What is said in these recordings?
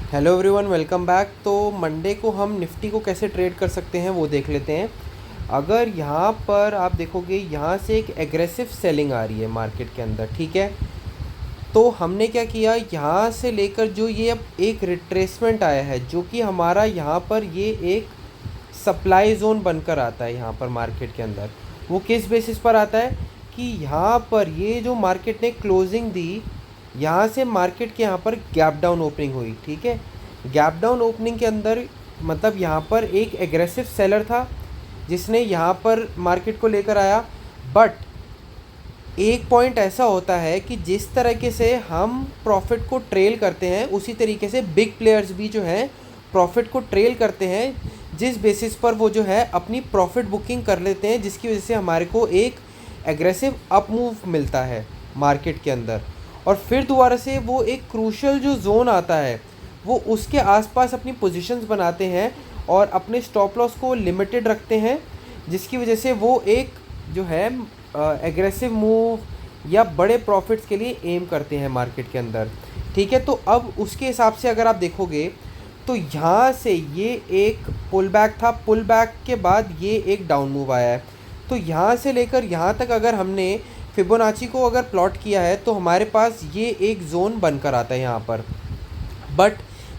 Hello everyone, welcome back. तो Monday को हम निफ्टी को कैसे ट्रेड कर सकते हैं वो देख लेते हैं। अगर यहाँ पर आप देखोगे, यहाँ से एक एग्रेसिव सेलिंग आ रही है मार्केट के अंदर, ठीक है। तो हमने क्या किया, यहाँ से लेकर जो ये अब एक रिट्रेसमेंट आया है, जो कि हमारा यहाँ पर ये एक सप्लाई ज़ोन बनकर आता है यहाँ पर मार्केट के अंदर। वो किस बेसिस पर आता है कि यहाँ पर ये जो मार्केट ने क्लोजिंग दी, यहाँ से मार्केट के यहाँ पर गैप डाउन ओपनिंग हुई, ठीक है। गैप डाउन ओपनिंग के अंदर मतलब यहाँ पर एक एग्रेसिव सेलर था जिसने यहाँ पर मार्केट को लेकर आया। बट एक पॉइंट ऐसा होता है कि जिस तरीके से हम प्रॉफिट को ट्रेल करते हैं, उसी तरीके से बिग प्लेयर्स भी जो हैं प्रॉफिट को ट्रेल करते हैं, जिस बेसिस पर वो जो है अपनी प्रॉफिट बुकिंग कर लेते हैं, जिसकी वजह से हमारे को एक एग्रेसिव अप मूव मिलता है मार्केट के अंदर। और फिर दोबारा से वो एक क्रूशल जो जोन आता है, वो उसके आसपास अपनी पोजीशंस बनाते हैं और अपने स्टॉप लॉस को लिमिटेड रखते हैं, जिसकी वजह से वो एक जो है एग्रेसिव मूव या बड़े प्रॉफिट्स के लिए एम करते हैं मार्केट के अंदर, ठीक है। तो अब उसके हिसाब से अगर आप देखोगे तो यहाँ से ये एक पुल बैक था, पुल बैक के बाद ये एक डाउन मूव आया है। तो यहाँ से लेकर यहाँ तक अगर हमने फिबोनाची को अगर प्लॉट किया है तो हमारे पास ये एक ज़ोन बनकर आता है यहाँ पर। बट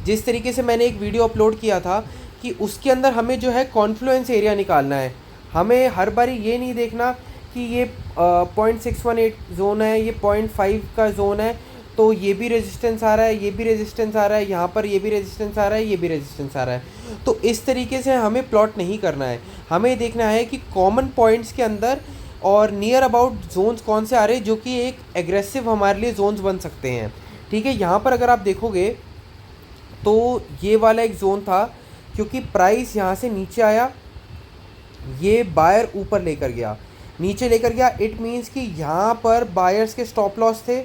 जिस तरीके से मैंने एक वीडियो अपलोड किया था कि उसके अंदर हमें जो है कॉन्फ्लुएंस एरिया निकालना है। हमें हर बारी ये नहीं देखना कि ये 0.618 जोन है, ये 0.5 का जोन है, तो ये भी रेजिस्टेंस आ रहा है, ये भी रेजिस्टेंस आ रहा है, यहाँ पर ये भी रेजिस्टेंस आ रहा है, ये भी रेजिस्टेंस आ रहा है। तो इस तरीके से हमें प्लॉट नहीं करना है। हमें देखना है कि कॉमन पॉइंट्स के अंदर और नियर अबाउट जोन्स कौन से आ रहे हैं जो कि एक एग्रेसिव हमारे लिए जोन्स बन सकते हैं, ठीक है। यहाँ पर अगर आप देखोगे तो ये वाला एक ज़ोन था, क्योंकि प्राइस यहाँ से नीचे आया, ये बायर ऊपर लेकर गया, नीचे लेकर गया। इट मीन्स कि यहाँ पर बायर्स के स्टॉप लॉस थे।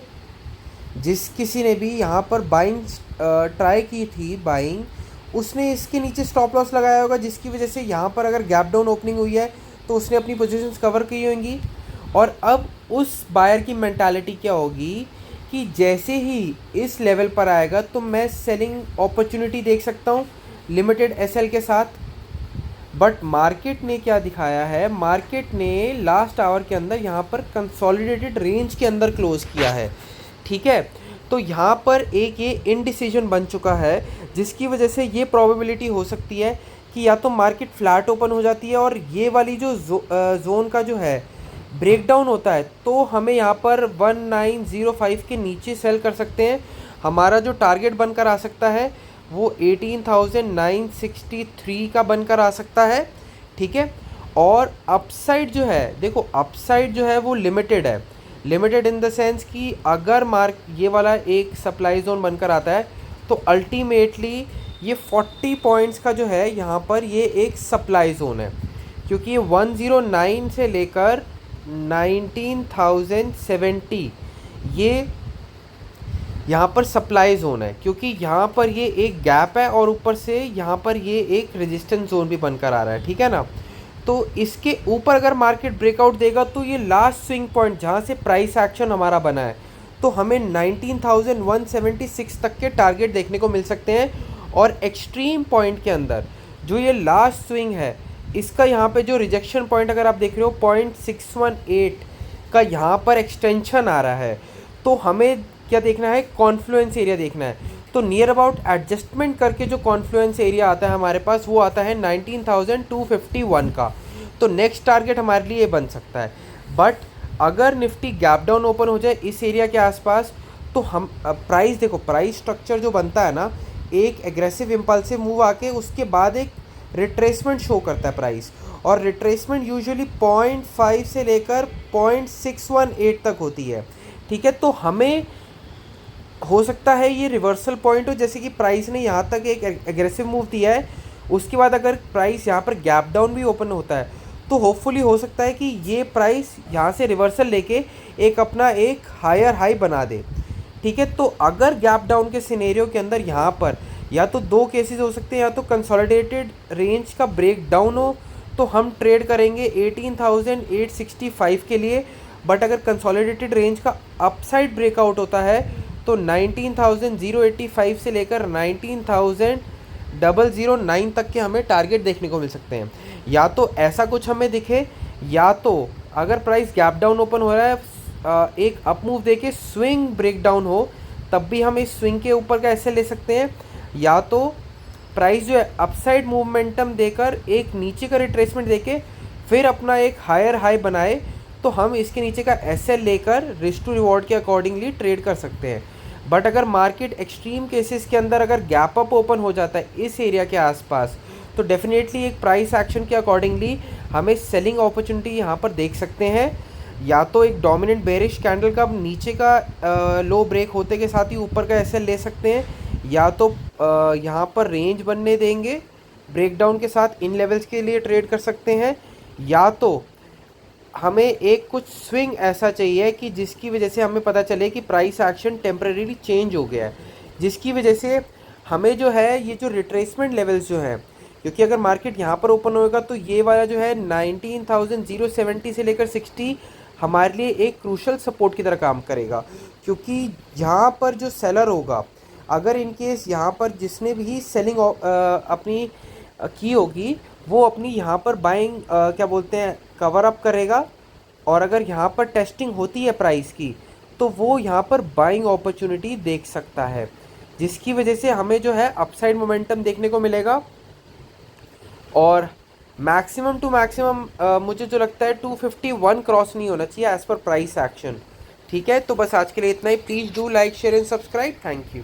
जिस किसी ने भी यहाँ पर बाइंग ट्राई की थी, बाइंग, उसने इसके नीचे स्टॉप लॉस लगाया होगा, जिसकी वजह से यहाँ पर अगर गैप डाउन ओपनिंग हुई है तो उसने अपनी पोजीशंस कवर की होंगी। और अब उस बायर की मेंटालिटी क्या होगी कि जैसे ही इस लेवल पर आएगा तो मैं सेलिंग अपॉर्चुनिटी देख सकता हूँ लिमिटेड एसएल के साथ। बट मार्केट ने क्या दिखाया है, मार्केट ने लास्ट आवर के अंदर यहाँ पर कंसोलिडेटेड रेंज के अंदर क्लोज किया है, ठीक है। तो यहाँ पर एक ये इनडिसीजन बन चुका है, जिसकी वजह से ये प्रोबेबिलिटी हो सकती है कि या तो मार्केट फ्लैट ओपन हो जाती है और ये वाली जो जोन का जो है ब्रेकडाउन होता है, तो हमें यहाँ पर 1905 के नीचे सेल कर सकते हैं। हमारा जो टारगेट बनकर आ सकता है वो 18,963 का बनकर आ सकता है, ठीक है। और अपसाइड जो है, देखो अपसाइड जो है वो लिमिटेड है। लिमिटेड इन द सेंस कि अगर ये वाला एक सप्लाई जोन बनकर आता है तो अल्टीमेटली ये 40 पॉइंट्स का जो है यहाँ पर ये एक सप्लाई जोन है, क्योंकि ये 109 से लेकर 19,070 ये यहाँ पर सप्लाई जोन है, क्योंकि यहाँ पर ये एक गैप है और ऊपर से यहाँ पर ये एक रेजिस्टेंस जोन भी बनकर आ रहा है, ठीक है ना। तो इसके ऊपर अगर मार्केट ब्रेकआउट देगा तो ये लास्ट स्विंग पॉइंट जहाँ से प्राइस एक्शन हमारा बना है, तो हमें 19,176 तक के टारगेट देखने को मिल सकते हैं। और एक्सट्रीम पॉइंट के अंदर जो ये लास्ट स्विंग है, इसका यहाँ पे जो रिजेक्शन पॉइंट अगर आप देख रहे हो 0.618 का यहाँ पर एक्सटेंशन आ रहा है, तो हमें क्या देखना है, कॉन्फ्लुएंस एरिया देखना है। तो नियर अबाउट एडजस्टमेंट करके जो कॉन्फ्लुएंस एरिया आता है हमारे पास, वो आता है 19,251 का। तो नेक्स्ट टारगेट हमारे लिए बन सकता है। बट अगर निफ्टी गैप डाउन ओपन हो जाए इस एरिया के आसपास, तो हम प्राइस देखो, प्राइस स्ट्रक्चर जो बनता है ना, एक एग्रेसिव इम्पल्सिव मूव आके उसके बाद एक रिट्रेसमेंट शो करता है प्राइस, और रिट्रेसमेंट यूजुअली 0.5 से लेकर 0.618 तक होती है, ठीक है। तो हमें हो सकता है ये रिवर्सल पॉइंट हो, जैसे कि प्राइस ने यहाँ तक एक एग्रेसिव मूव दिया है, उसके बाद अगर प्राइस यहाँ पर गैप डाउन भी ओपन होता है तो होपफुली हो सकता है कि ये प्राइस यहाँ से रिवर्सल लेके एक अपना एक हायर हाई बना दे, ठीक है। तो अगर गैप डाउन के सिनेरियो के अंदर यहाँ पर या तो दो केसेस हो सकते हैं, या तो कंसोलिडेटेड रेंज का ब्रेक डाउन हो तो हम ट्रेड करेंगे 18,865 के लिए। बट अगर कंसोलिडेटेड रेंज का अपसाइड ब्रेकआउट होता है तो 19,085 से लेकर 19,009 तक के हमें टारगेट देखने को मिल सकते हैं। या तो ऐसा कुछ हमें दिखे, या तो अगर प्राइस गैप डाउन ओपन हो रहा है एक अप मूव देके स्विंग ब्रेक डाउन हो, तब भी हम इस स्विंग के ऊपर का ऐसे ले सकते हैं। या तो प्राइस जो है अपसाइड मूवमेंटम देकर एक नीचे का रिट्रेसमेंट देके फिर अपना एक हायर हाई बनाए, तो हम इसके नीचे का एसएल लेकर रिस्क टू रिवॉर्ड के अकॉर्डिंगली ट्रेड कर सकते हैं। बट अगर मार्केट एक्सट्रीम केसेस के अंदर अगर गैप अप ओपन हो जाता है इस एरिया के आसपास, तो डेफिनेटली एक प्राइस एक्शन के अकॉर्डिंगली हमें सेलिंग अपॉर्चुनिटी यहाँ पर देख सकते हैं। या तो एक डोमिनेंट बेरिश कैंडल का नीचे का लो ब्रेक होते के साथ ही ऊपर का एसएल ले सकते हैं, या तो यहाँ पर रेंज बनने देंगे ब्रेकडाउन के साथ इन लेवल्स के लिए ट्रेड कर सकते हैं। या तो हमें एक कुछ स्विंग ऐसा चाहिए कि जिसकी वजह से हमें पता चले कि प्राइस एक्शन टेम्परेरी चेंज हो गया है, जिसकी वजह से हमें जो है ये जो रिट्रेसमेंट लेवल्स जो हैं, क्योंकि अगर मार्केट यहाँ पर ओपन होगा तो ये वाला जो है 19,070 से लेकर 60 हमारे लिए एक क्रूशल सपोर्ट की तरह काम करेगा। क्योंकि यहाँ पर जो सेलर होगा, अगर इन केस यहाँ पर जिसने भी सेलिंग अपनी की होगी, वो अपनी यहाँ पर बाइंग क्या बोलते हैं कवर अप करेगा, और अगर यहाँ पर टेस्टिंग होती है प्राइस की तो वो यहाँ पर बाइंग अपॉर्चुनिटी देख सकता है, जिसकी वजह से हमें जो है अपसाइड मोमेंटम देखने को मिलेगा। और मैक्सिमम टू मैक्सिमम मुझे जो लगता है 251 क्रॉस नहीं होना चाहिए एज़ पर प्राइस एक्शन। ठीक है, तो बस आज के लिए इतना ही। Please do like share and subscribe. Thank you.